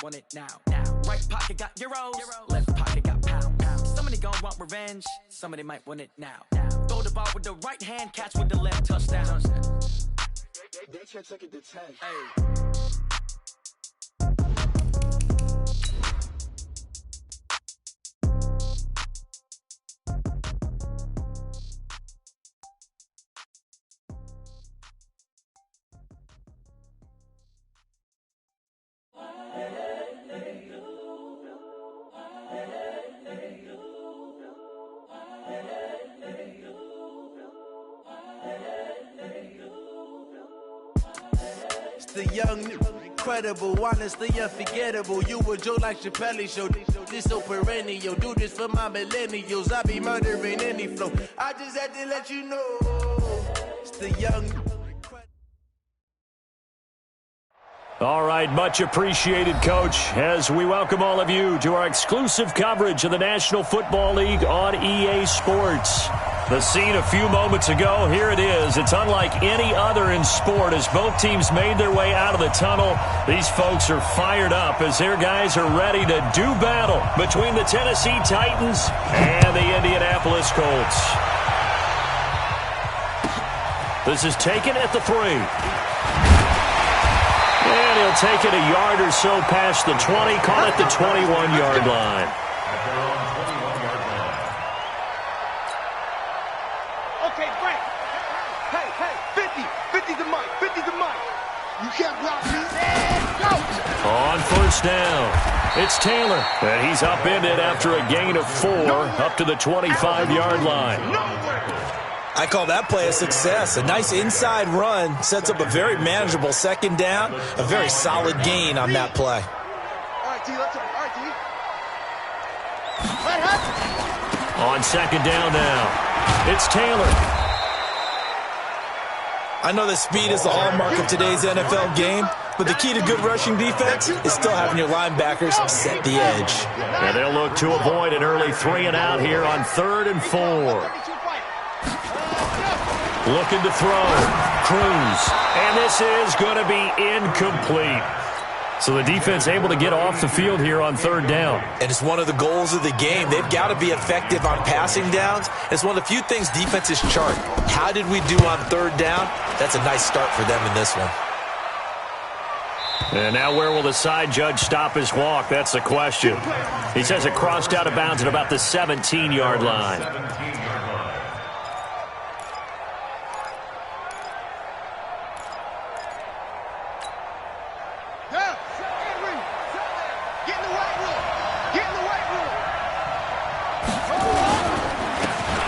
want it now. Right pocket got euros, left pocket got pounds. Somebody gon' want revenge, somebody might want it now. Throw the ball with the right hand, catch with the left, touchdown. They can't take it to 10. Hey. The young, incredible, honestly unforgettable. You a Joe like Chappelle show. This so perennial. Do this for my millennials. I be murdering any flow. I just had to let you know. It's the young. All right, much appreciated, Coach, as we welcome all of you to our exclusive coverage of the National Football League on EA Sports. The scene a few moments ago, here it is. It's unlike any other in sport as both teams made their way out of the tunnel. These folks are fired up as their guys are ready to do battle between the Tennessee Titans and the Indianapolis Colts. This is taken at the 3. And he'll take it a yard or so past the 20, call it the 21-yard line. Okay, Frank. Hey, 50 the mic, 50 the mic. You can't block me. Go. On first down, it's Taylor, and he's upended after a gain of 4 up to the 25-yard line. I call that play a success. A nice inside run sets up a very manageable second down, a very solid gain on that play. All right, T, let's go. All right, T. On second down now, it's Taylor. I know that speed is the hallmark of today's NFL game, but the key to good rushing defense is still having your linebackers set the edge. And they'll look to avoid an early 3 and out here on 3rd and 4. Looking to throw. Cruz. And this is going to be incomplete. So the defense able to get off the field here on 3rd down. And it's one of the goals of the game. They've got to be effective on passing downs. It's one of the few things defenses chart. How did we do on 3rd down? That's a nice start for them in this one. And now where will the side judge stop his walk? That's the question. He says it crossed out of bounds at about the 17-yard line.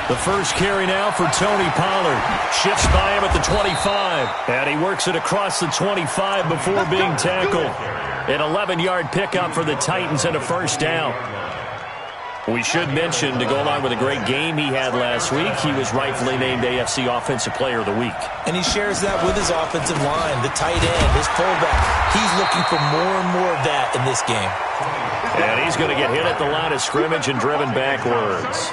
The first carry now for Tony Pollard. Shifts by him at the 25. And he works it across the 25 before being tackled. An 11-yard pickup for the Titans and a first down. We should mention, to go along with a great game he had last week, he was rightfully named AFC Offensive Player of the Week. And he shares that with his offensive line, the tight end, his fullback. He's looking for more and more of that in this game. And he's going to get hit at the line of scrimmage and driven backwards.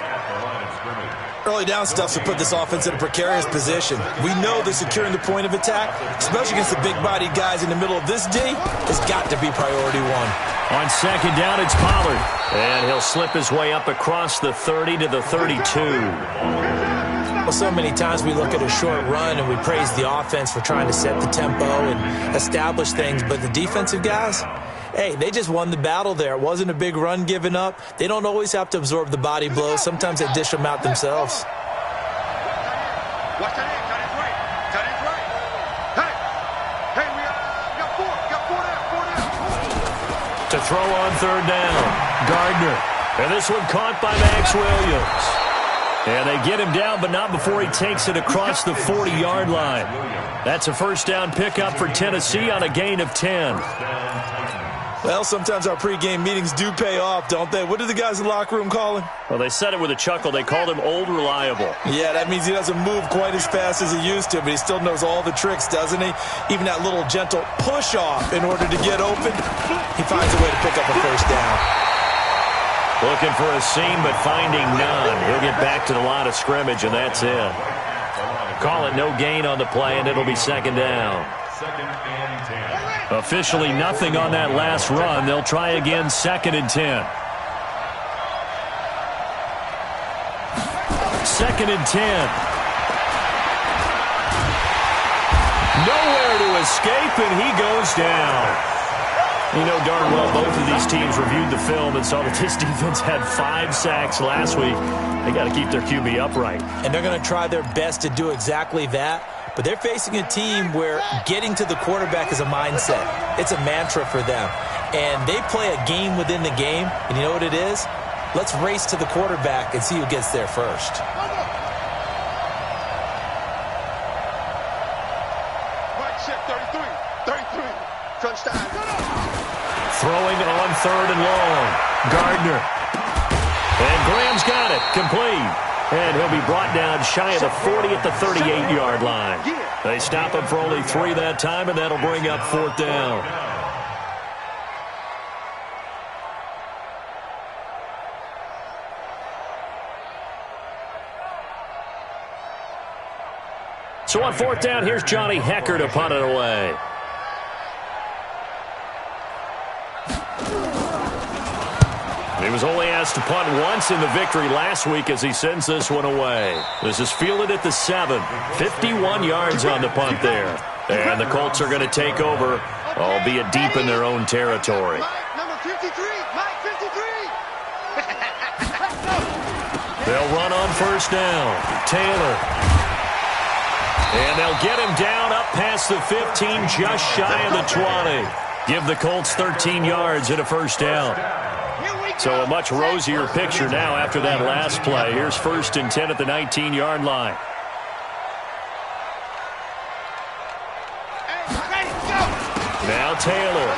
Early down stuff to put this offense in a precarious position. We know that securing the point of attack, especially against the big-bodied guys in the middle of this D, has got to be priority 1. On second down, it's Pollard. And he'll slip his way up across the 30 to the 32. Well, so many times we look at a short run and we praise the offense for trying to set the tempo and establish things, but the defensive guys, hey, they just won the battle there. It wasn't a big run given up. They don't always have to absorb the body blows. Sometimes they dish them out themselves. Watch that in. Got it right. Got it right. Hey, we got 4. Got 4 down. 4 down. To throw on third down, Gardner. And this one caught by Max Williams. And they get him down, but not before he takes it across the 40-yard line. That's a first down pickup for Tennessee on a gain of 10. Well, sometimes our pregame meetings do pay off, don't they? What do the guys in the locker room call him? Well, they said it with a chuckle. They called him Old Reliable. Yeah, that means he doesn't move quite as fast as he used to, but he still knows all the tricks, doesn't he? Even that little gentle push-off in order to get open, he finds a way to pick up a first down. Looking for a seam, but finding none. He'll get back to the line of scrimmage, and that's it. Call it no gain on the play, and it'll be second down. Second and 10. Officially nothing on that last run. They'll try again, 2nd and 10. 2nd and 10. Nowhere to escape, and he goes down. You know darn well both of these teams reviewed the film and saw that this defense had 5 sacks last week. They got to keep their QB upright. And they're going to try their best to do exactly that. But they're facing a team where getting to the quarterback is a mindset. It's a mantra for them. And they play a game within the game. And you know what it is? Let's race to the quarterback and see who gets there first. Right set, 33. Touchdown. Throwing on 3rd and long. Gardner. And Graham's got it. Complete. And he'll be brought down shy of the 40 at the 38-yard line. They stop him for only 3 that time, and that'll bring up 4th down. So on 4th down, here's Johnny Hecker to punt it away. He was only asked to punt once in the victory last week as he sends this one away. This is fielded at the 7. 51 yards on the punt there. And the Colts are going to take over, albeit deep in their own territory. Number 53. Mike 53. They'll run on 1st down. Taylor. And they'll get him down up past the 15, just shy of the 20. Give the Colts 13 yards and a 1st down. So a much rosier picture now after that last play. Here's 1st and 10 at the 19-yard line. Now Taylor.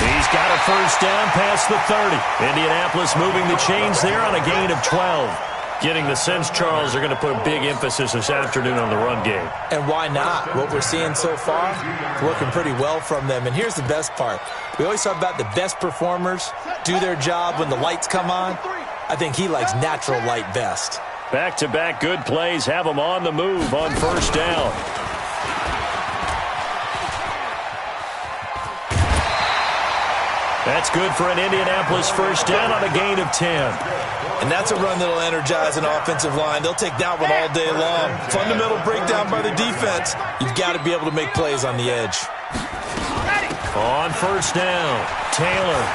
He's got a 1st down past the 30. Indianapolis moving the chains there on a gain of 12. Getting the sense, Charles, they're going to put a big emphasis this afternoon on the run game. And why not? What we're seeing so far, working pretty well from them. And here's the best part. We always talk about the best performers do their job when the lights come on. I think he likes natural light best. Back-to-back good plays have him on the move on 1st down. That's good for an Indianapolis 1st down on a gain of 10. And that's a run that'll energize an offensive line. They'll take that one all day long. Fundamental breakdown by the defense. You've got to be able to make plays on the edge. On 1st down, Taylor.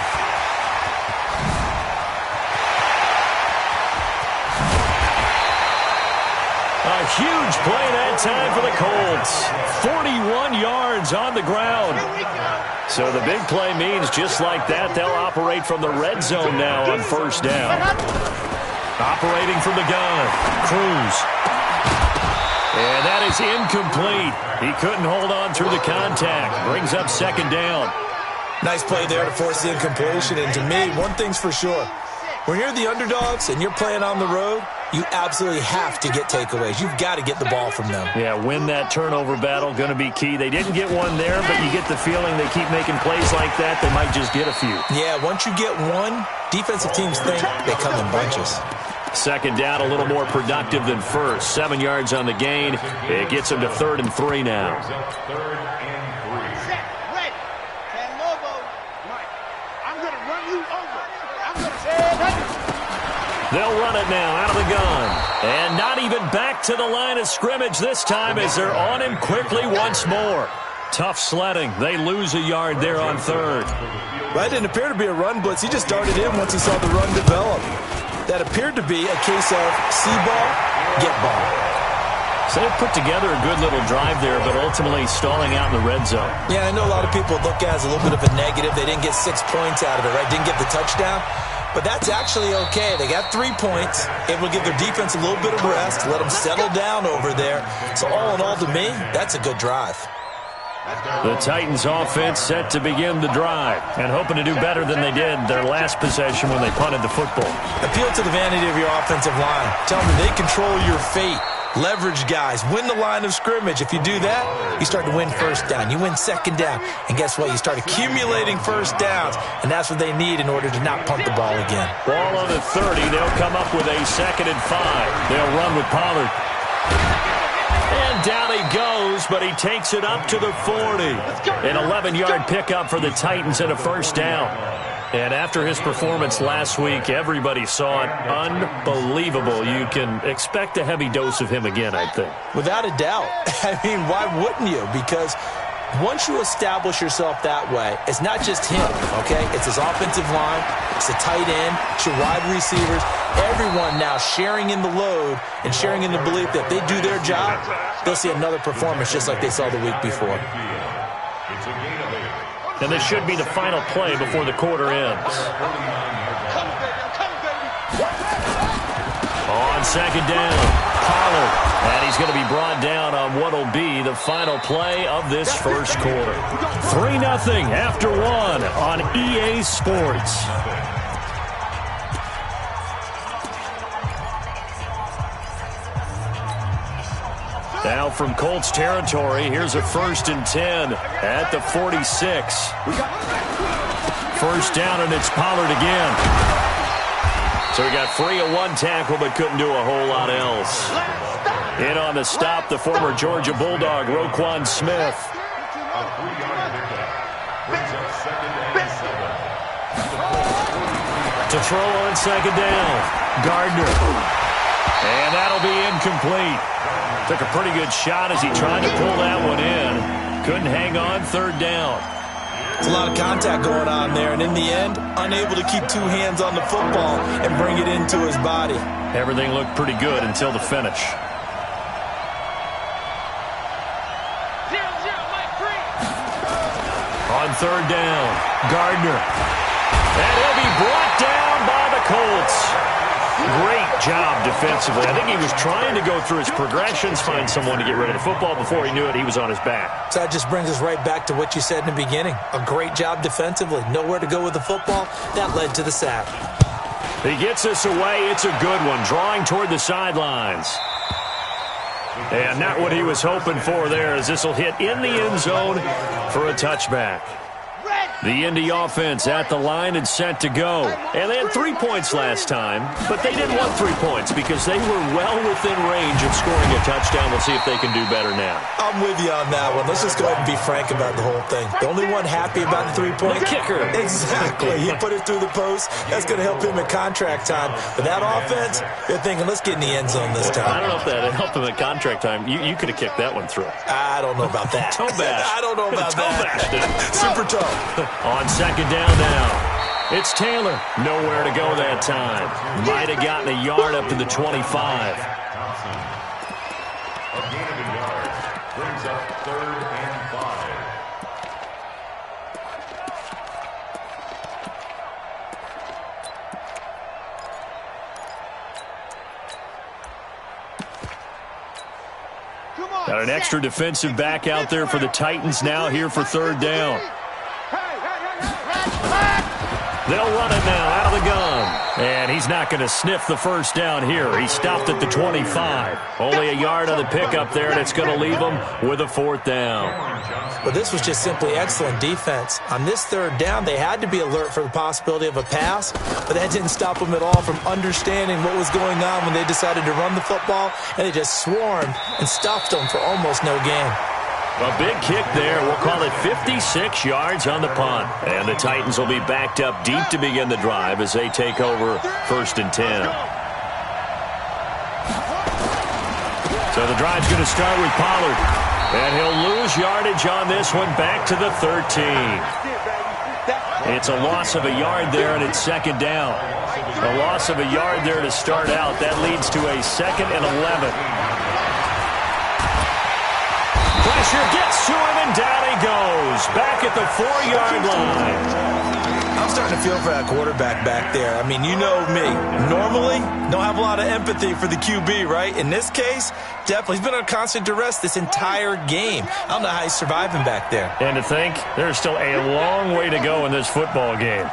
A huge play that time for the Colts. 41 yards on the ground. So the big play means just like that, they'll operate from the red zone now on 1st down. Operating from the gun, Cruz. And that is incomplete. He couldn't hold on through the contact. Brings up 2nd down. Nice play there to force the incompletion. And to me, one thing's for sure. When you're the underdogs and you're playing on the road, you absolutely have to get takeaways. You've got to get the ball from them. Yeah, win that turnover battle, going to be key. They didn't get one there, but you get the feeling they keep making plays like that, they might just get a few. Yeah, once you get one, defensive teams think they come in bunches. 2nd down, a little more productive than 1st. 7 yards on the gain. It gets them to 3rd and 3 now. They'll run it now out of the gun. And not even back to the line of scrimmage this time as they're on him quickly once more. Tough sledding. They lose a yard there on 3rd. That didn't appear to be a run blitz. He just darted in once he saw the run develop. That appeared to be a case of see ball, get ball. So they put together a good little drive there, but ultimately stalling out in the red zone. Yeah, I know a lot of people look at it as a little bit of a negative. They didn't get 6 points out of it, right? Didn't get the touchdown. But that's actually okay. They got 3 points. It will give their defense a little bit of rest, let them settle down over there. So all in all, to me, that's a good drive. The Titans offense set to begin the drive and hoping to do better than they did their last possession when they punted the football. Appeal to the vanity of your offensive line. Tell them they control your fate. Leverage guys. Win the line of scrimmage. If you do that, you start to win 1st down. You win 2nd down. And guess what? You start accumulating 1st downs. And that's what they need in order to not punt the ball again. Ball on the 30. They'll come up with a 2nd and 5. They'll run with Pollard. And and down he goes, but he takes it up to the 40. An 11-yard pickup for the Titans and a first down. And after his performance last week, everybody saw it. Unbelievable. You can expect a heavy dose of him again, I think. Without a doubt. I mean, why wouldn't you? Because once you establish yourself that way, it's not just him, okay? It's his offensive line, it's the tight end, it's your wide receivers, everyone now sharing in the load and sharing in the belief that if they do their job, they'll see another performance just like they saw the week before. And this should be the final play before the quarter ends. On second down, Pollard. And he's going to be brought down on what will be the final play of this first quarter. 3-0 after 1 on EA Sports. Now from Colts territory, here's a 1st and 10 at the 46. First down, and it's Pollard again. So he got free of one tackle, but couldn't do a whole lot else. In on the stop, the former Georgia Bulldog, Roquan Smith. To throw on second down, Gardner. And that'll be incomplete. Took a pretty good shot as he tried to pull that one in. Couldn't hang on, 3rd down. There's a lot of contact going on there, and in the end, unable to keep 2 hands on the football and bring it into his body. Everything looked pretty good until the finish. On 3rd down, Gardner. And he'll be brought down by the Colts. Great job defensively. I think he was trying to go through his progressions, find someone to get rid of the football. Before he knew it, he was on his back. So that just brings us right back to what you said in the beginning. A great job defensively. Nowhere to go with the football. That led to the sack. He gets us away. It's a good one. Drawing toward the sidelines. And not what he was hoping for there, as this will hit in the end zone for a touchback. The Indy offense at the line and set to go. And they had 3 points last time, but they didn't want 3 points because they were well within range of scoring a touchdown. We'll see if they can do better now. I'm with you on that one. Let's just go ahead and be frank about the whole thing. The only one happy about the 3-point? The kicker. Exactly. He put it through the post. That's going to help him at contract time. But that offense, they're thinking, let's get in the end zone this time. I don't know if that helped him at contract time. You could have kicked that one through. I don't know about that. Toe bash. I don't know about that. Super toe. On second down now, it's Taylor. Nowhere to go that time. Might have gotten a yard up to the 25. A gain of a yard brings up 3rd and 5. Got an extra defensive back out there for the Titans now here for 3rd down. They'll run it now out of the gun. And he's not going to sniff the first down here. He stopped at the 25. Only a yard on the pickup there, and it's going to leave him with a 4th down. Well, this was just simply excellent defense. On this 3rd down, they had to be alert for the possibility of a pass, but that didn't stop them at all from understanding what was going on when they decided to run the football, and they just swarmed and stuffed them for almost no gain. A big kick there. We'll call it 56 yards on the punt. And the Titans will be backed up deep to begin the drive as they take over 1st and 10. So the drive's going to start with Pollard. And he'll lose yardage on this one back to the 13. It's a loss of a yard there, and it's 2nd down. A loss of a yard there to start out. That leads to a 2nd and 11. Pressure gets to him, and down he goes. Back at the 4-yard line. I'm starting to feel for that quarterback back there. I mean, you know me. Normally, don't have a lot of empathy for the QB, right? In this case, definitely. He's been under constant duress this entire game. I don't know how he's surviving back there. And to think, there's still a long way to go in this football game.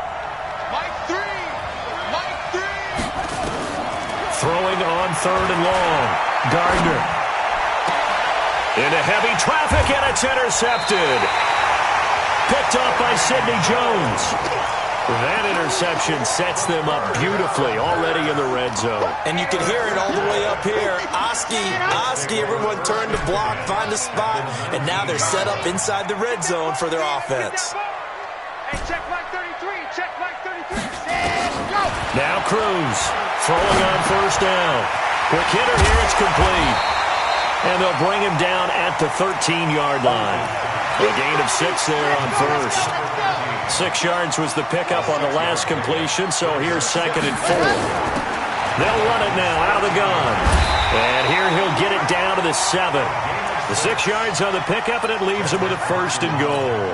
Throwing on 3rd and long. Gardner. Into heavy traffic, and it's intercepted. Picked off by Sidney Jones. That interception sets them up beautifully already in the red zone. And you can hear it all the way up here. Oski, everyone turned to block, find a spot, and now they're set up inside the red zone for their offense. Hey, check Mike 33, check Mike 33. And go! Now Cruz throwing on first down. Quick hitter here, it's complete. And they'll bring him down at the 13-yard line. A gain of 6 there on first. 6 yards was the pickup on the last completion, so here's 2nd and 4. They'll run it now out of the gun. And here he'll get it down to the 7. The 6 yards on the pickup, and it leaves him with a 1st and goal.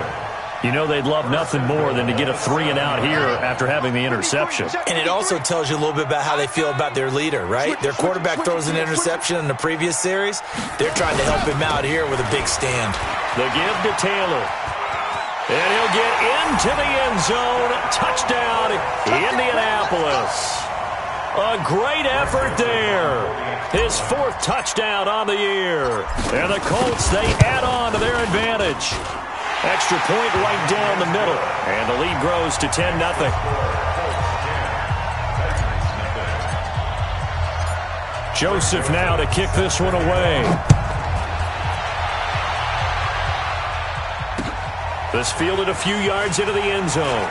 You know they'd love nothing more than to get a 3-and-out here after having the interception. And it also tells you a little bit about how they feel about their leader, right? Their quarterback throws an interception in the previous series. They're trying to help him out here with a big stand. The give to Taylor. And he'll get into the end zone. Touchdown, Indianapolis. A great effort there. His 4th touchdown on the year. And the Colts, they add on to their advantage. Extra point right down the middle. And the lead grows to 10-0. Joseph now to kick this one away. This fielded a few yards into the end zone.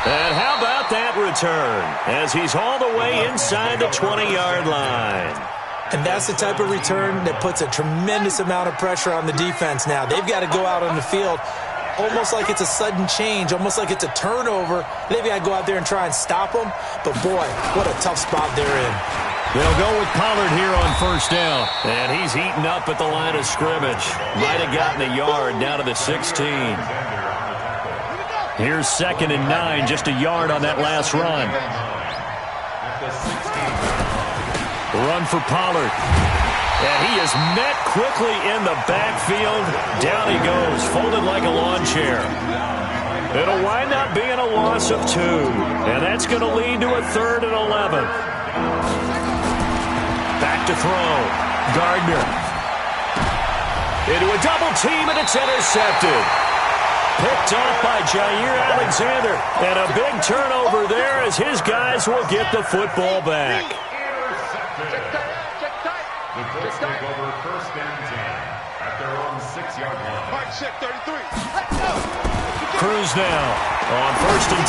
And how about that return as he's all the way inside the 20-yard line. And that's the type of return that puts a tremendous amount of pressure on the defense now. They've got to go out on the field almost like it's a sudden change, almost like it's a turnover. They've got to go out there and try and stop them. But, boy, what a tough spot they're in. They'll go with Pollard here on first down. And he's eaten up at the line of scrimmage. Might have gotten a yard down to the 16. Here's 2nd and 9, just a yard on that last run. Run for Pollard. And he is met quickly in the backfield. Down he goes, folded like a lawn chair. It'll wind up being a loss of 2. And that's going to lead to a 3rd and 11. Back to throw. Gardner. Into a double team, and it's intercepted. Picked off by Jair Alexander. And a big turnover there as his guys will get the football back. The Colts take over 1st and 10 at their own 6-yard line. Mike, check 33. Cruz now on 1st and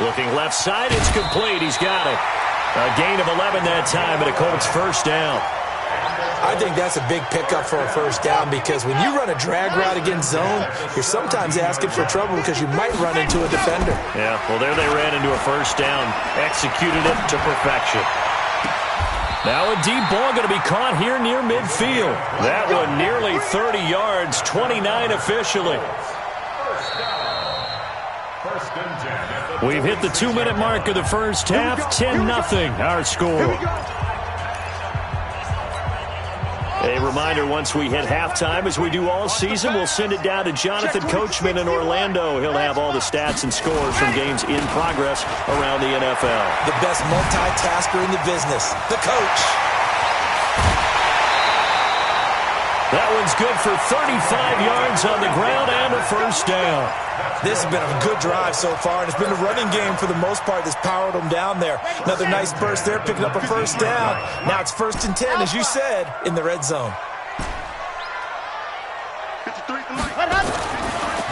10. Looking left side, it's complete. He's got it. A gain of 11 that time, and a Colts 1st down. I think that's a big pickup for a 1st down because when you run a drag route against zone, you're sometimes asking for trouble because you might run into a defender. Yeah, well, there they ran into a 1st down, executed it to perfection. Now a deep ball going to be caught here near midfield. That one nearly 30 yards, 29 officially. We've hit the 2-minute mark of the first half, 10-0 our score. A reminder, once we hit halftime, as we do all season, we'll send it down to Jonathan Coachman in Orlando. He'll have all the stats and scores from games in progress around the NFL. The best multitasker in the business, the coach. That one's good for 35 yards on the ground and a 1st down. This has been a good drive so far, and it's been a running game for the most part that's powered them down there. Another nice burst there, picking up a 1st down. Now it's 1st and 10, as you said, in the red zone.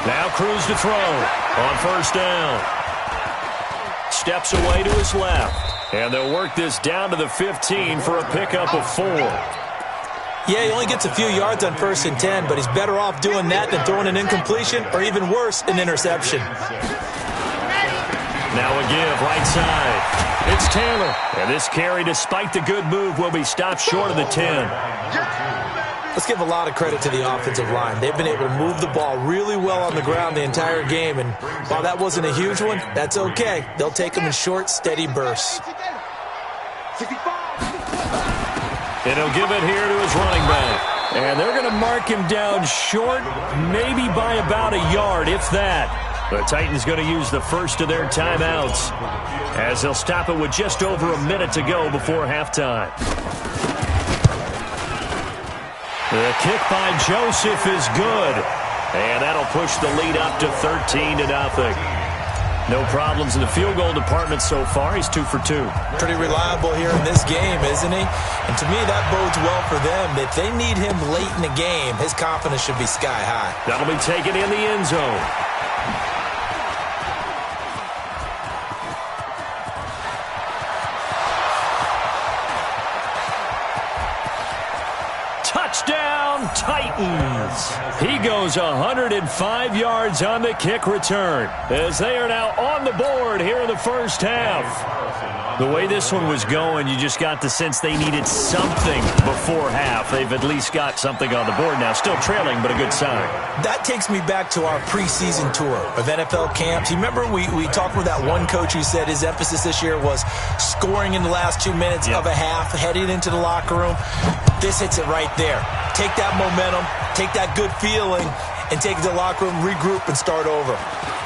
Now Cruz to throw on 1st down. Steps away to his left, and they'll work this down to the 15 for a pickup of 4. Yeah, he only gets a few yards on 1st and 10, but he's better off doing that than throwing an incompletion or even worse, an interception. Now a give right side. It's Taylor. And this carry, despite the good move, will be stopped short of the 10. Let's give a lot of credit to the offensive line. They've been able to move the ball really well on the ground the entire game, and while that wasn't a huge one, that's okay. They'll take them in short, steady bursts. And he'll give it here to his running back. And they're going to mark him down short, maybe by about a yard, if that. The Titans going to use the first of their timeouts as they'll stop it with just over a minute to go before halftime. The kick by Joseph is good, and that'll push the lead up to 13-0. No problems in the field goal department so far. He's 2 for 2. Pretty reliable here in this game, isn't he? And to me, that bodes well for them. If they need him late in the game, his confidence should be sky high. That'll be taken in the end zone. Touchdown, Titans. He goes 105 yards on the kick return as they are now on the board here in the first half. The way this one was going, you just got the sense they needed something before half. They've at least got something on the board now. Still trailing, but a good sign. That takes me back to our preseason tour of NFL camps. You remember we talked with that one coach who said his emphasis this year was scoring in the last 2 minutes of a half, heading into the locker room. This hits it right there. Take that momentum, take that good feeling, and take it to the locker room, regroup, and start over.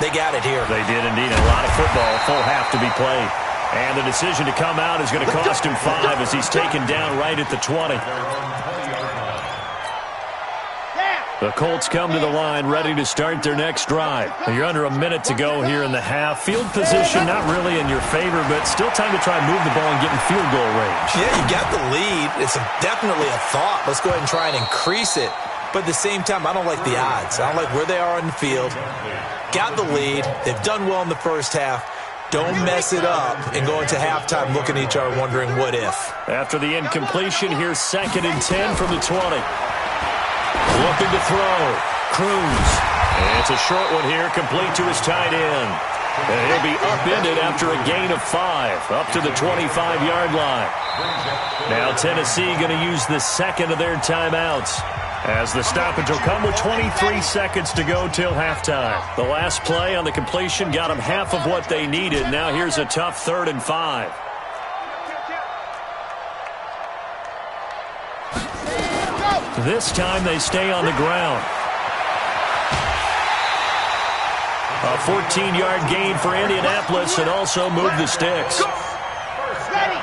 They got it here. They did indeed. A lot of football, full half to be played. And the decision to come out is going to cost him 5 as he's taken down right at the 20. The Colts come to the line ready to start their next drive. You're under a minute to go here in the half. Field position not really in your favor, but still time to try and move the ball and get in field goal range. Yeah, you got the lead. It's definitely a thought. Let's go ahead and try and increase it. But at the same time, I don't like the odds. I don't like where they are on the field. Got the lead. They've done well in the first half. Don't mess it up and go into halftime looking at each other wondering what if. After the incompletion, here's 2nd and 10 from the 20. Looking to throw. Cruz. And it's a short one here, complete to his tight end. And he'll be upended after a gain of 5, up to the 25-yard line. Now Tennessee going to use the second of their timeouts, as the stoppage will come with 23 seconds to go till halftime. The last play on the completion got them half of what they needed. Now here's a tough 3rd and 5. This time they stay on the ground. A 14-yard gain for Indianapolis and also move the sticks.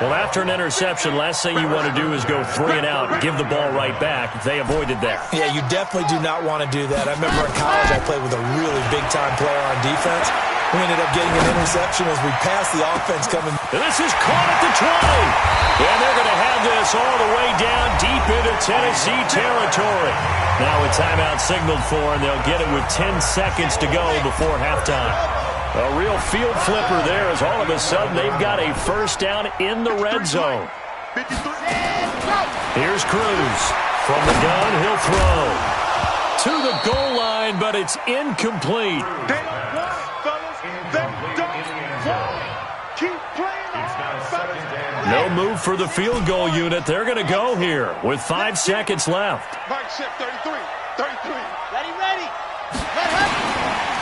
Well, after an interception, last thing you want to do is go 3 and out and give the ball right back. They avoided that. Yeah, you definitely do not want to do that. I remember in college I played with a really big-time player on defense. We ended up getting an interception as we passed the offense coming. This is caught at the 20. And they're going to have this all the way down deep into Tennessee territory. Now a timeout signaled for, and they'll get it with 10 seconds to go before halftime. A real field flipper there as all of a sudden they've got a first down in the red zone. Here's Cruz. From the gun, he'll throw. To the goal line, but it's incomplete. No move for the field goal unit. They're going to go here with 5 seconds left. Mike Shep, 33. Ready.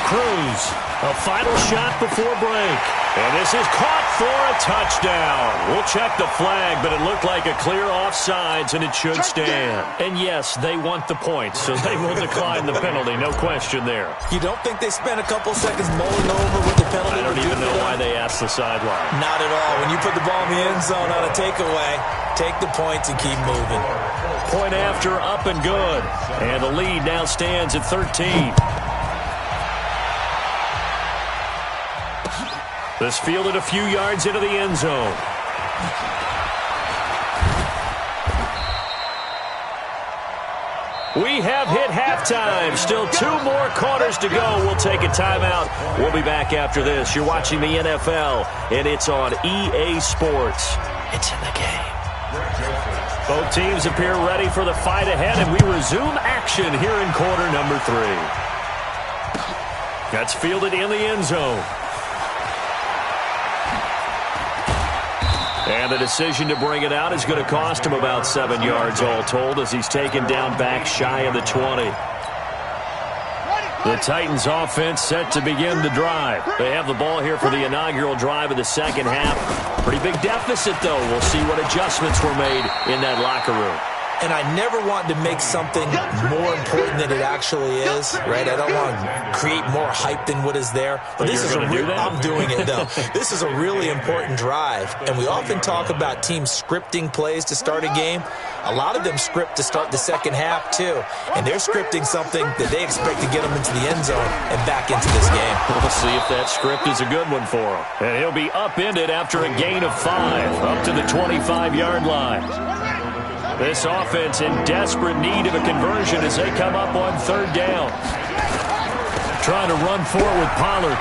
Cruz, a final shot before break. And this is caught for a touchdown. We'll check the flag, but it looked like a clear offsides, and it should stand. And yes, they want the points, so they will decline the penalty. No question there. You don't think they spent a couple seconds mulling over what the penalty I don't even know why they asked the sideline. Not at all. When you put the ball in the end zone on a takeaway, take the points and keep moving. Point after, up and good. And the lead now stands at 13. This fielded a few yards into the end zone. We have hit halftime. Still 2 more quarters to go. We'll take a timeout. We'll be back after this. You're watching the NFL, and it's on EA Sports. It's in the game. Both teams appear ready for the fight ahead, and we resume action here in quarter number 3. That's fielded in the end zone. And the decision to bring it out is going to cost him about 7 yards all told as he's taken down back shy of the 20. The Titans offense set to begin the drive. They have the ball here for the inaugural drive of the second half. Pretty big deficit, though. We'll see what adjustments were made in that locker room. And I never want to make something more important than it actually is, right? I don't want to create more hype than what is there. But this is I'm doing it, though. This is a really important drive. And we often talk about teams scripting plays to start a game. A lot of them script to start the second half, too. And they're scripting something that they expect to get them into the end zone and back into this game. We'll see if that script is a good one for him. And he'll be upended after a gain of 5, up to the 25-yard line. This offense in desperate need of a conversion as they come up on 3rd down. Trying to run for it with Pollard.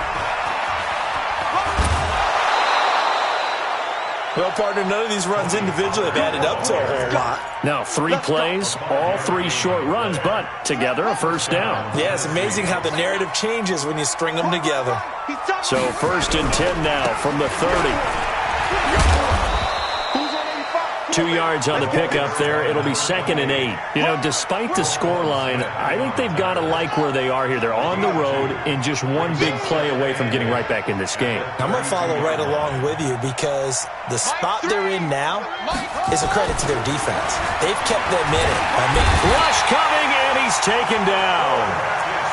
Well, partner, none of these runs individually have added up to a whole lot. Now, 3 plays, all 3 short runs, but together a 1st down. Yeah, it's amazing how the narrative changes when you string them together. So 1st and 10 now from the 30. 2 yards on the pickup there. It'll be 2nd and 8. You know, despite the scoreline, I think they've got to like where they are here. They're on the road and just one big play away from getting right back in this game. I'm going to follow right along with you because the spot they're in now is a credit to their defense. They've kept them in it. Rush coming, and he's taken down.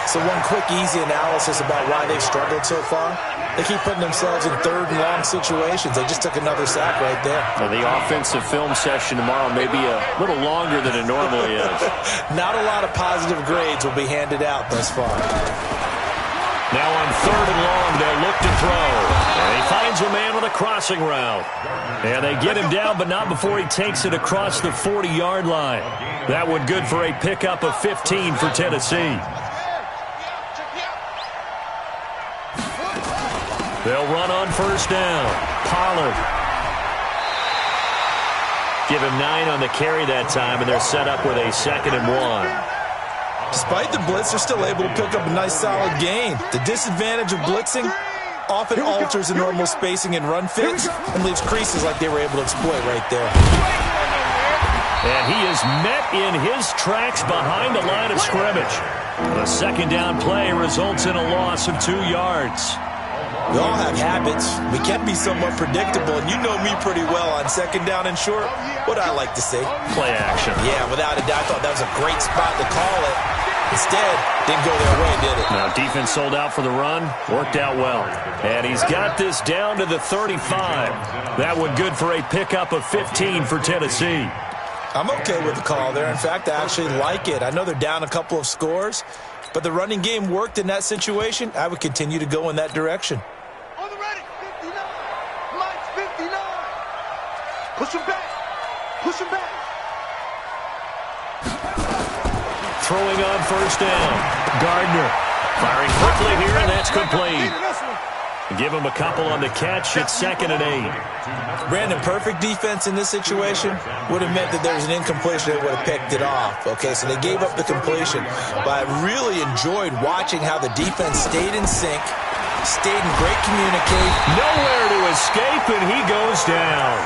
So one quick, easy analysis about why they've struggled so far. They keep putting themselves in 3rd and long situations. They just took another sack right there. Well, the offensive film session tomorrow may be a little longer than it normally is. Not a lot of positive grades will be handed out thus far. Now on 3rd and long, they'll look to throw. And he finds a man with a crossing route. And they get him down, but not before he takes it across the 40-yard line. That one good for a pickup of 15 for Tennessee. They'll run on 1st down. Pollard. Give him 9 on the carry that time, and they're set up with a 2nd and 1. Despite the blitz, they're still able to pick up a nice, solid gain. The disadvantage of blitzing often alters the normal spacing and run fits and leaves creases like they were able to exploit right there. And he is met in his tracks behind the line of scrimmage. The 2nd down play results in a loss of 2 yards. We all have habits. We can be somewhat predictable, and you know me pretty well on 2nd down and short. What I like to say? Play action. Yeah, without a doubt. I thought that was a great spot to call it. Instead, didn't go their way, did it? Now, defense sold out for the run. Worked out well. And he's got this down to the 35. That one good for a pickup of 15 for Tennessee. I'm okay with the call there. In fact, I actually like it. I know they're down a couple of scores, but the running game worked in that situation. I would continue to go in that direction. On the ready, 59. Mike's 59. Push him back. Push him back. Throwing on 1st down. Gardner firing quickly here, and that's complete. Give him a couple on the catch. It's 2nd and 8. Brandon, perfect defense in this situation would have meant that there was an incompletion. They would have picked it off. Okay, so they gave up the completion. But I really enjoyed watching how the defense stayed in sync, stayed in great communication. Nowhere to escape, and he goes down.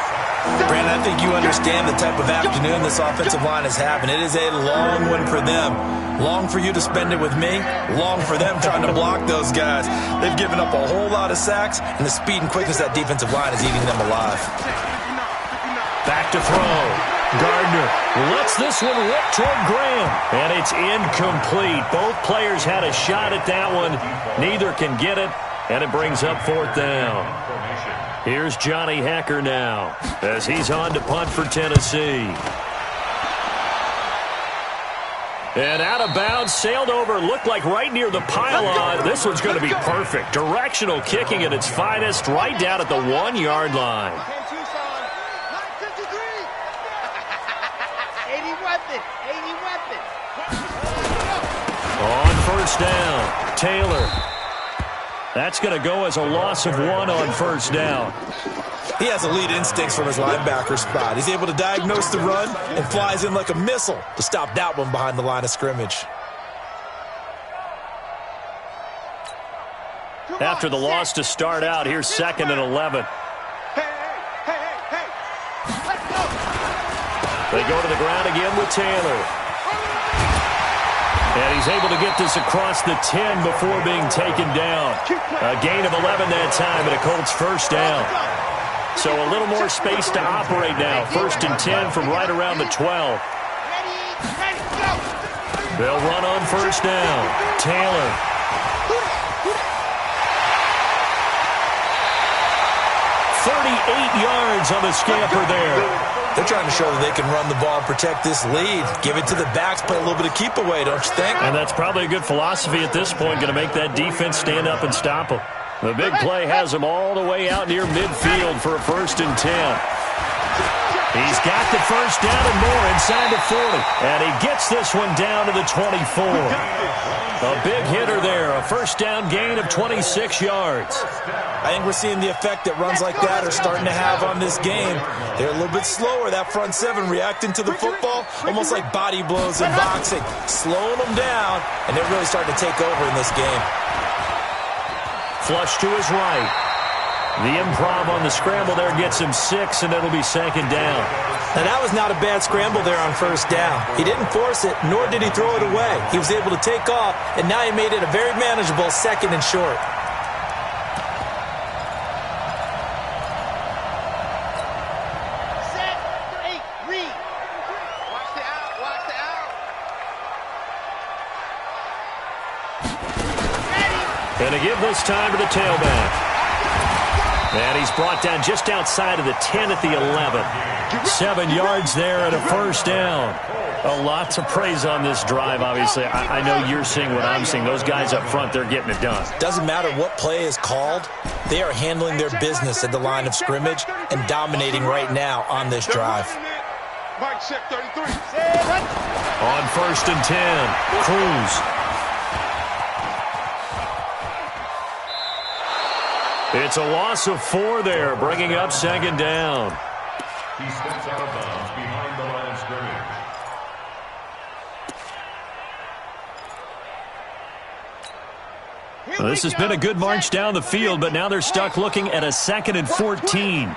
Brandon, I think you understand the type of afternoon this offensive line is having. It is a long one for them. Long for you to spend it with me. Long for them trying to block those guys. They've given up a whole lot of sacks, and the speed and quickness of that defensive line is eating them alive. Back to throw. Gardner lets this one rip toward Graham, and it's incomplete. Both players had a shot at that one. Neither can get it, and it brings up 4th down. Here's Johnny Hecker now as he's on to punt for Tennessee. And out of bounds, sailed over, looked like right near the pylon. This one's going to be perfect. Directional kicking at its finest, right down at the 1-yard line. 80 weapon. On 1st down, Taylor. That's going to go as a loss of 1 on 1st down. He has elite instincts from his linebacker spot. He's able to diagnose the run and flies in like a missile to stop that one behind the line of scrimmage. After the loss to start out, here's 2nd and 11. Hey. Let's go. They go to the ground again with Taylor. And he's able to get this across the 10 before being taken down. A gain of 11 that time, and a Colts 1st down. So a little more space to operate now. 1st and 10 from right around the 12. They'll run on first down. Taylor. Yards on the scamper there. They're trying to show that they can run the ball and protect this lead. Give it to the backs, play a little bit of keep away, don't you think? And that's probably a good philosophy at this point, going to make that defense stand up and stop them. The big play has them all the way out near midfield for a 1st and 10. He's got the first down and more inside the 40. And he gets this one down to the 24. A big hitter there, a first down gain of 26 yards. I think we're seeing the effect that runs like that are starting to have on this game. They're a little bit slower, that front seven, reacting to the football, almost like body blows in boxing, slowing them down, and they're really starting to take over in this game. Flush to his right. The improv on the scramble there gets him 6, and it'll be 2nd down. Now, that was not a bad scramble there on first down. He didn't force it, nor did he throw it away. He was able to take off, and now he made it a very manageable 2nd and short. Set, 8, read. Watch the out, watch the out. Ready. And to give this time to the tailback. And he's brought down just outside of the 10 at the 11. 7 yards there and a first down. A lot to praise on this drive, obviously. I know you're seeing what I'm seeing. Those guys up front, they're getting it done. Doesn't matter what play is called. They are handling their business at the line of scrimmage and dominating right now on this drive. Mike, check 33. On 1st and 10, Cruz. It's a loss of 4 there, bringing up 2nd down. He steps out of bounds behind the line of scrimmage. Well, this has been a good march down the field, but now they're stuck looking at a 2nd and 14.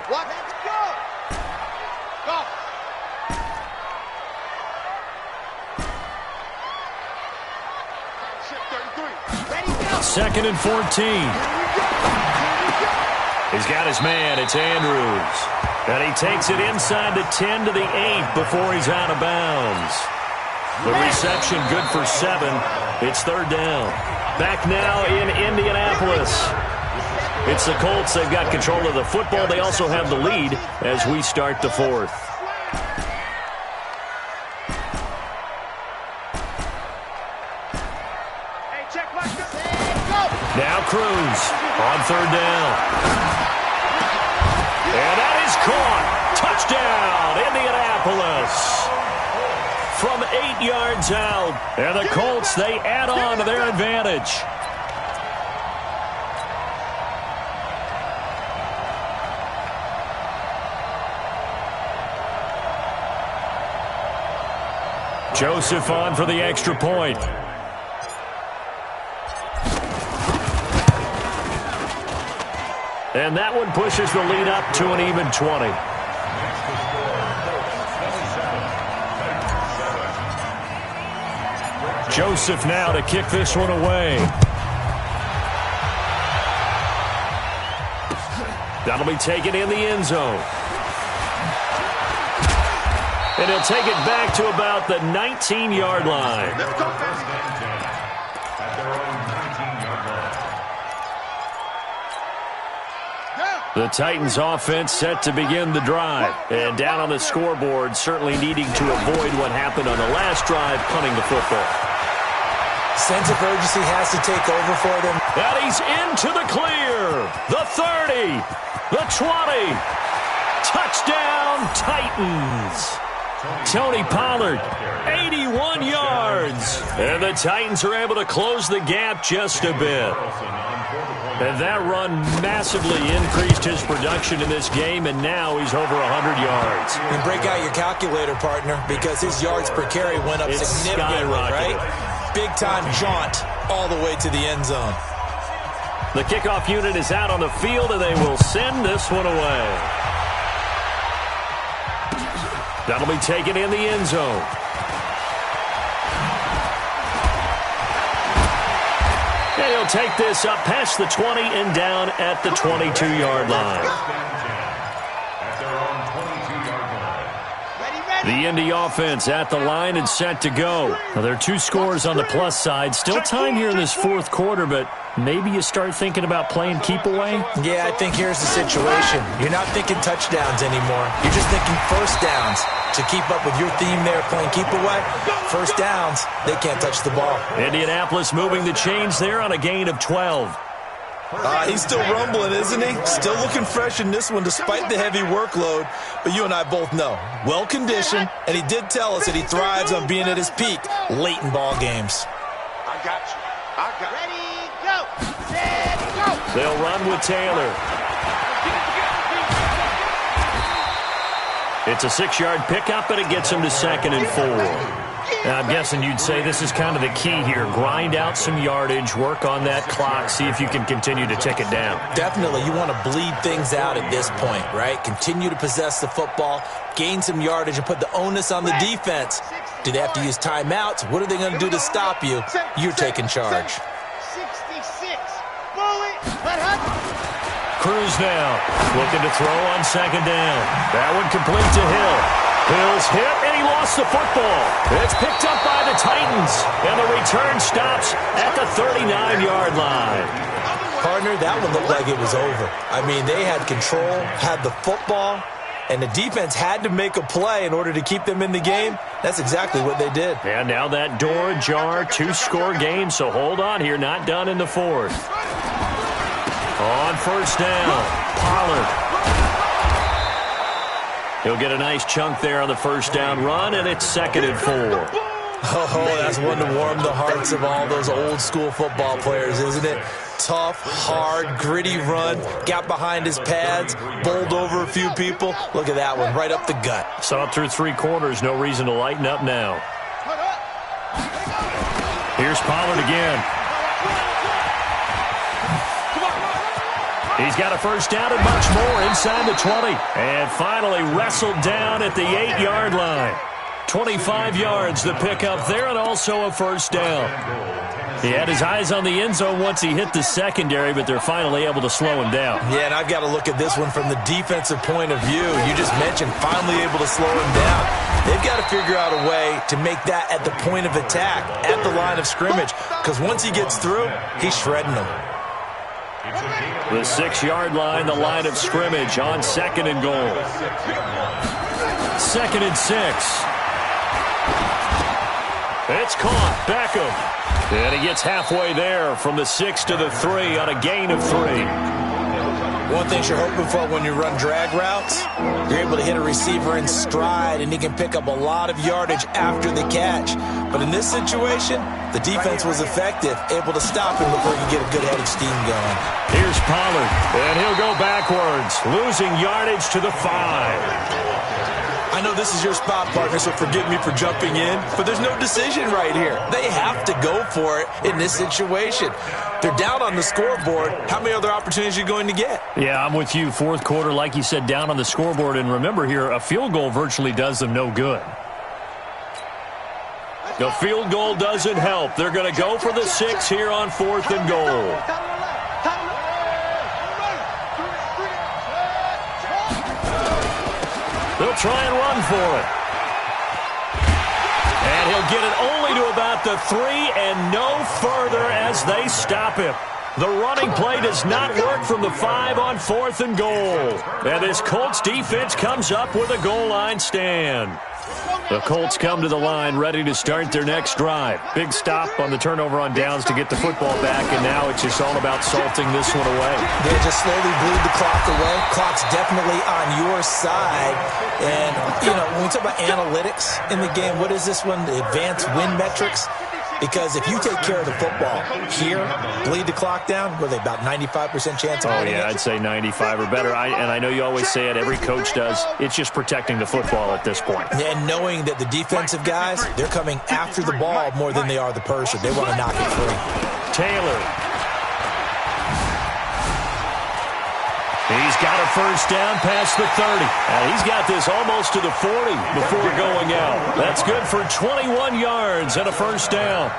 Second and 14. He's got his man. It's Andrews. And he takes it inside the 10 to the 8 before he's out of bounds. The reception good for 7. It's 3rd down. Back now in Indianapolis. It's the Colts. They've got control of the football. They also have the lead as we start the 4th. Now Cruz on 3rd down. And that is caught. Touchdown, Indianapolis. From 8 yards out. And the Colts, they add on to their advantage. Joseph on for the extra point. And that one pushes the lead up to an even 20. Joseph now to kick this one away. That'll be taken in the end zone. And he'll take it back to about the 19-yard line. The Titans offense set to begin the drive. And down on the scoreboard, certainly needing to avoid what happened on the last drive, punting the football. Sense of urgency has to take over for them. And he's into the clear. The 30. The 20. Touchdown, Titans. Tony Pollard, 81 yards. And the Titans are able to close the gap just a bit. And that run massively increased his production in this game, and now he's over 100 yards. And break out your calculator, partner, because his yards per carry went up significantly, right? Big-time jaunt all the way to the end zone. The kickoff unit is out on the field, and they will send this one away. That'll be taken in the end zone. And he'll take this up past the 20 and down at the 22-yard line. The Indy offense at the line and set to go. Now, there are 2 scores on the plus side. Still time here in this fourth quarter, but maybe you start thinking about playing keep away? Yeah, I think here's the situation. You're not thinking touchdowns anymore. You're just thinking first downs. To keep up with your theme there, playing keep away, first downs, they can't touch the ball. Indianapolis moving the chains there on a gain of 12. He's still rumbling, isn't he? Still looking fresh in this one despite the heavy workload. But you and I both know, well-conditioned, and he did tell us that he thrives on being at his peak late in ball games. I got you. Ready, go. Set, go. They'll run with Taylor. It's a 6-yard pickup, and it gets him to 2nd and 4. Now, I'm guessing you'd say this is kind of the key here. Grind out some yardage, work on that clock, see if you can continue to tick it down. Definitely. You want to bleed things out at this point, right? Continue to possess the football, gain some yardage, and put the onus on the defense. Do they have to use timeouts? What are they going to do to stop you? You're taking charge. 66. Bullet. Let her. Cruz now, looking to throw on 2nd down. That one complete to Hill. Hill's hit, and he lost the football. It's picked up by the Titans, and the return stops at the 39-yard line. Partner, that one looked like it was over. I mean, they had control, had the football, and the defense had to make a play in order to keep them in the game. That's exactly what they did. And now that door ajar, 2-score game, so hold on here, not done in the fourth. On first down, Pollard. He'll get a nice chunk there on the first down run, and it's 2nd and 4. Oh, that's one to warm the hearts of all those old-school football players, isn't it? Tough, hard, gritty run, got behind his pads, bowled over a few people. Look at that one, right up the gut. Saw it through 3 quarters, no reason to lighten up now. Here's Pollard again. He's got a first down and much more inside the 20. And finally wrestled down at the 8-yard line. 25 yards the pickup there, and also a first down. He had his eyes on the end zone once he hit the secondary, but they're finally able to slow him down. Yeah, and I've got to look at this one from the defensive point of view. You just mentioned finally able to slow him down. They've got to figure out a way to make that at the point of attack, at the line of scrimmage, because once he gets through, he's shredding them. The 6-yard line, the line of scrimmage on 2nd and goal. 2nd and 6. It's caught. Beckham. And he gets halfway there from the 6 to the 3 on a gain of 3. One thing you're hoping for when you run drag routes, you're able to hit a receiver in stride, and he can pick up a lot of yardage after the catch. But in this situation, the defense was effective, able to stop him before he could get a good head of steam going. Here's Pollard, and he'll go backwards, losing yardage to the 5. I know this is your spot, partner, so forgive me for jumping in, but there's no decision right here. They have to go for it in this situation. They're down on the scoreboard. How many other opportunities are you going to get? Yeah, I'm with you. Fourth quarter, like you said, down on the scoreboard. And remember here, a field goal virtually does them no good. The field goal doesn't help. They're going to go for the 6 here on 4th and goal. They'll try and run for it. And he'll get it only to about the 3 and no further as they stop him. The running play does not work from the 5 on 4th and goal. And this Colts defense comes up with a goal line stand. The Colts come to the line ready to start their next drive. Big stop on the turnover on downs to get the football back, and now it's just all about salting this one away. They just slowly bleed the clock away. Clock's definitely on your side. And, you know, when we talk about analytics in the game, what is this one? The advanced win metrics? Because if you take care of the football here, bleed the clock down, what are they, about 95% chance of winning? Oh, yeah, I'd say 95 or better. And I know you always say it, every coach does. It's just protecting the football at this point. And knowing that the defensive guys, they're coming after the ball more than they are the person. They want to knock it free. Taylor. He's got a first down past the 30. He's got this almost to the 40 before going out. That's good for 21 yards and a first down.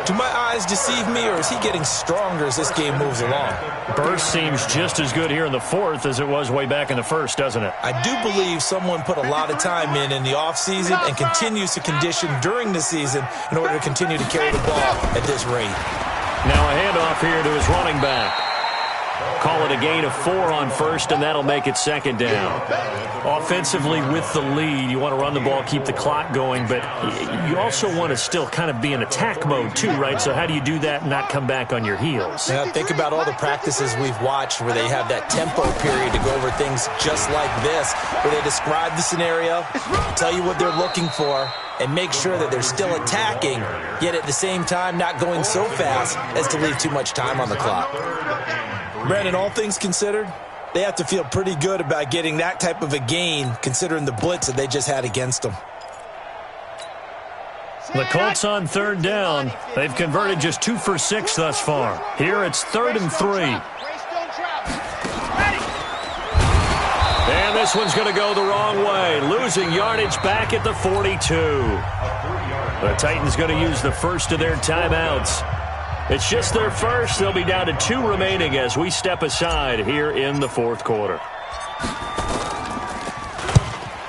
Do my eyes deceive me, or is he getting stronger as this game moves along? Burst seems just as good here in the fourth as it was way back in the first, doesn't it? I do believe someone put a lot of time in the offseason and continues to condition during the season in order to continue to carry the ball at this rate. Now a handoff here to his running back. Call it a gain of 4 on first, and that'll make it second down. Offensively, with the lead, you want to run the ball, keep the clock going, but you also want to still kind of be in attack mode too, right? So how do you do that and not come back on your heels? Yeah, think about all the practices we've watched where they have that tempo period to go over things just like this, where they describe the scenario, tell you what they're looking for, and make sure that they're still attacking, yet at the same time not going so fast as to leave too much time on the clock. Brandon, all things considered, they have to feel pretty good about getting that type of a gain considering the blitz that they just had against them. The Colts on third down. They've converted just 2 for 6 thus far. Here it's 3rd and 3. And this one's going to go the wrong way. Losing yardage back at the 42. The Titans going to use the first of their timeouts. It's just their first. They'll be down to 2 remaining as we step aside here in the fourth quarter.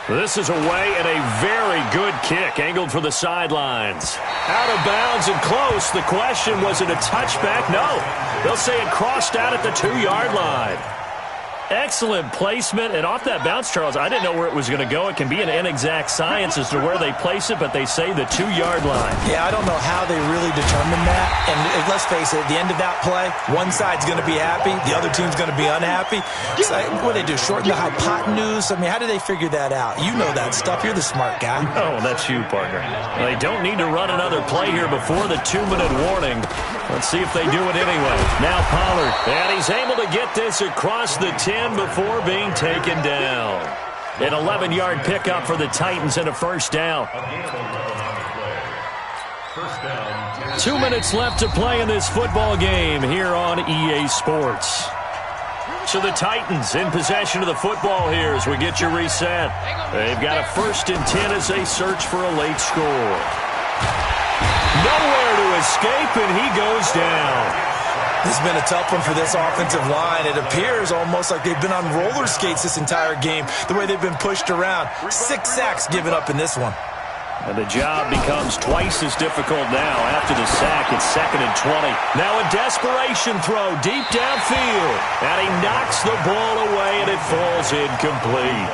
This is away and a very good kick angled for the sidelines. Out of bounds and close. The question, was it a touchback? No. They'll say it crossed out at the 2-yard line. Excellent placement, and off that bounce, Charles, I didn't know where it was going to go. It can be an inexact science as to where they place it, but they say the 2-yard line. Yeah, I don't know how they really determine that. And let's face it, at the end of that play, one side's going to be happy, the other team's going to be unhappy. So, what do they do, shorten the hypotenuse? I mean, how do they figure that out? You know that stuff. You're the smart guy. Oh, that's you, partner. They don't need to run another play here before the 2-minute warning. Let's see if they do it anyway. Now Pollard, and he's able to get this across the 10 before being taken down. An 11-yard pickup for the Titans and a first down. 2 minutes left to play in this football game here on EA Sports. So the Titans in possession of the football here as we get you reset. They've got a 1st and 10 as they search for a late score. Nowhere to escape, and he goes down. This has been a tough one for this offensive line. It appears almost like they've been on roller skates this entire game, the way they've been pushed around. 6 sacks given up in this one. And the job becomes twice as difficult now. After the sack, it's 2nd and 20. Now a desperation throw deep downfield. And he knocks the ball away, and it falls incomplete.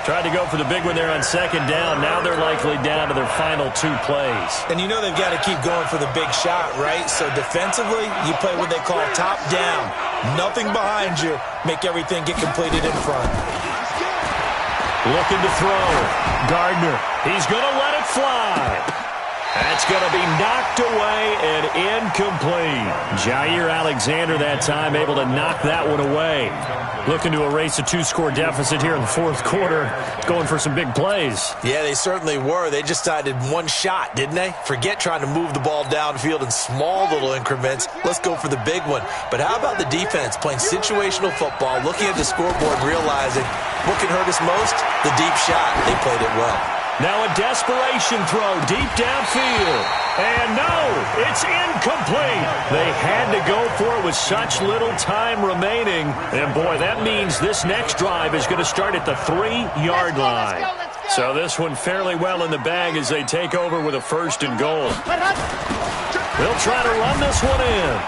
Tried to go for the big one there on 2nd down. Now they're likely down to their final 2 plays. And you know they've got to keep going for the big shot, right? So defensively, you play what they call top down. Nothing behind you. Make everything get completed in front. Looking to throw. Gardner. He's going to let it fly. That's going to be knocked away and incomplete. Jair Alexander that time able to knock that one away. Looking to erase a 2-score deficit here in the fourth quarter. Going for some big plays. Yeah, they certainly were. They just decided one shot, didn't they? Forget trying to move the ball downfield in small little increments. Let's go for the big one. But how about the defense playing situational football, looking at the scoreboard, realizing what can hurt us most? The deep shot. They played it well. Now a desperation throw deep downfield. And no, it's incomplete. They had to go for it with such little time remaining. And boy, that means this next drive is going to start at the 3-yard line. So this one fairly well in the bag as they take over with a 1st and goal. They'll try to run this one in.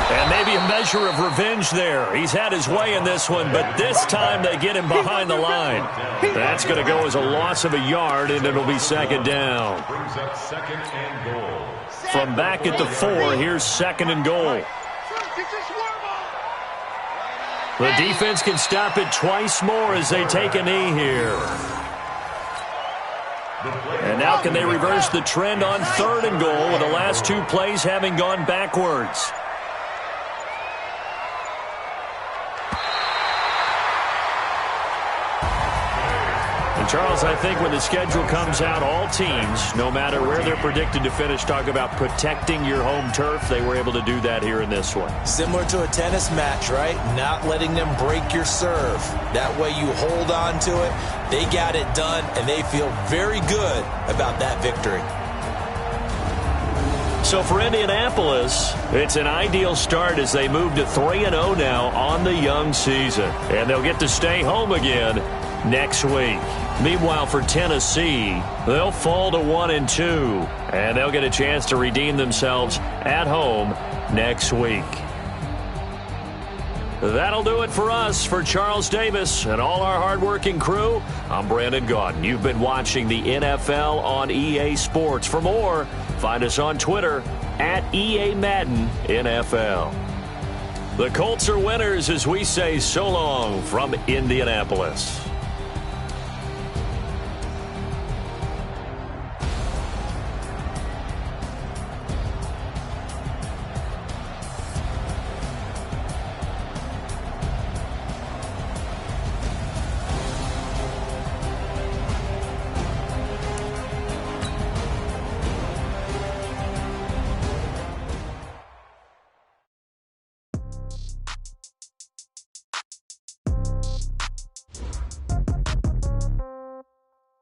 And maybe a measure of revenge there. He's had his way in this one, but this time they get him behind the line. That's going to go as a loss of a yard, and it'll be 2nd down. From back at the 4, here's 2nd and goal. The defense can stop it twice more as they take a knee here. And now can they reverse the trend on 3rd and goal with the last 2 plays having gone backwards? Charles, I think when the schedule comes out, all teams, no matter where they're predicted to finish, talk about protecting your home turf. They were able to do that here in this one. Similar to a tennis match, right? Not letting them break your serve. That way you hold on to it. They got it done, and they feel very good about that victory. So for Indianapolis, it's an ideal start as they move to 3-0 now on the young season. And they'll get to stay home again next week. Meanwhile, for Tennessee, they'll fall to 1-2, and they'll get a chance to redeem themselves at home next week. That'll do it for us. For Charles Davis and all our hardworking crew, I'm Brandon Gaudin. You've been watching the NFL on EA Sports. For more, find us on Twitter at EA Madden NFL. The Colts are winners as we say so long from Indianapolis.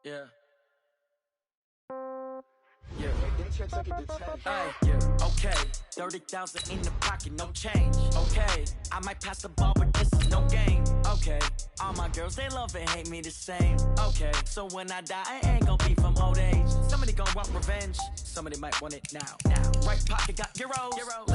Yeah. Okay, 30,000 in the pocket, no change. Okay, I might pass the ball, but this is no game. Okay, all my girls, they love and hate me the same. Okay, so when I die, I ain't gonna be from old age. Somebody gonna want revenge, somebody might want it now. Right pocket got euros, left